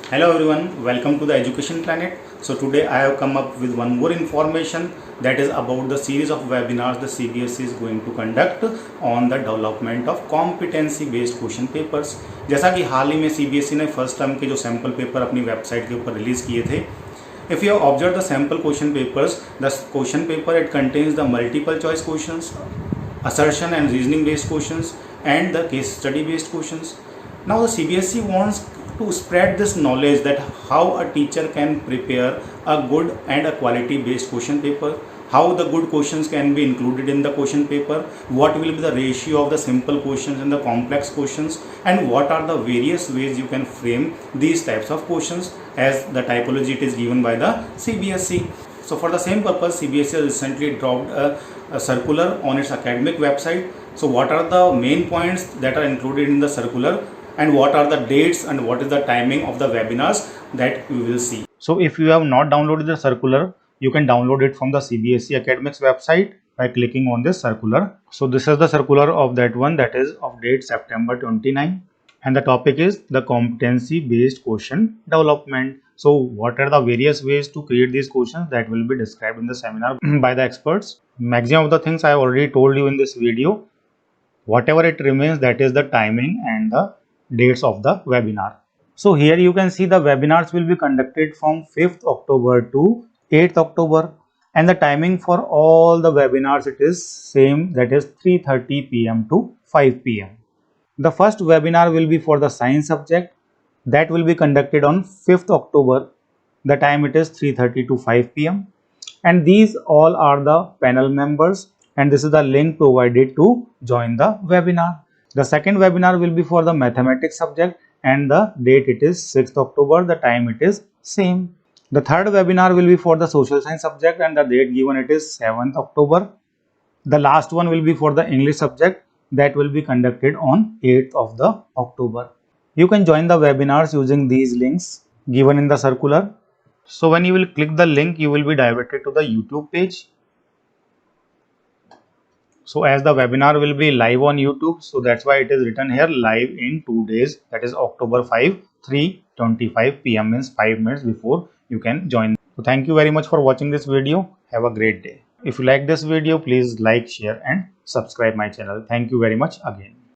Hello everyone, welcome to the Education Planet. So today I have come up with one more information that is about the series of webinars the CBSE is going to conduct on the development of competency based question papers. जैसा कि हाल ही में CBSE ने first term के जो sample paper अपनी website के ऊपर release किए थे. If you observe the sample question papers, the question paper it contains the multiple choice questions, assertion and reasoning based questions and the case study based questions. Now the CBSE wants to spread this knowledge that how a teacher can prepare a good and a quality based question paper, how the good questions can be included in the question paper, what will be the ratio of the simple questions and the complex questions, and what are the various ways you can frame these types of questions as the typology it is given by the CBSE. So for the same purpose, CBSE recently dropped a circular on its academic website. So what are the main points that are included in the circular, and what are the dates and what is the timing of the webinars that we will see. So if you have not downloaded the circular, you can download it from the CBSE Academics website by clicking on this circular. So this is the circular of that one, that is of date September 29, and the topic is the competency based question development. So what are the various ways to create these questions that will be described in the seminar by the experts. Maximum of the things I already told you in this video. Whatever it remains, that is the timing and the dates of the webinar. So here you can see the webinars will be conducted from 5th October to 8th October, and the timing for all the webinars it is same, that is 3:30 p.m. to 5 p.m. The first webinar will be for the science subject, that will be conducted on 5th October. The time it is 3:30 to 5 p.m. and these all are the panel members, and this is the link provided to join the webinar. The second webinar will be for the mathematics subject, and the date it is 6th October, the time it is same. The third webinar will be for the social science subject, and the date given it is 7th October. The last one will be for the English subject, that will be conducted on 8th of the October. You can join the webinars using these links given in the circular. So when you will click the link, you will be directed to the YouTube page. So as the webinar will be live on YouTube, so that's why it is written here live in 2 days, that is October 5, 3:25 p.m. means 5 minutes before you can join. So thank you very much for watching this video. Have a great day. If you like this video, please like, share and subscribe my channel. Thank you very much again.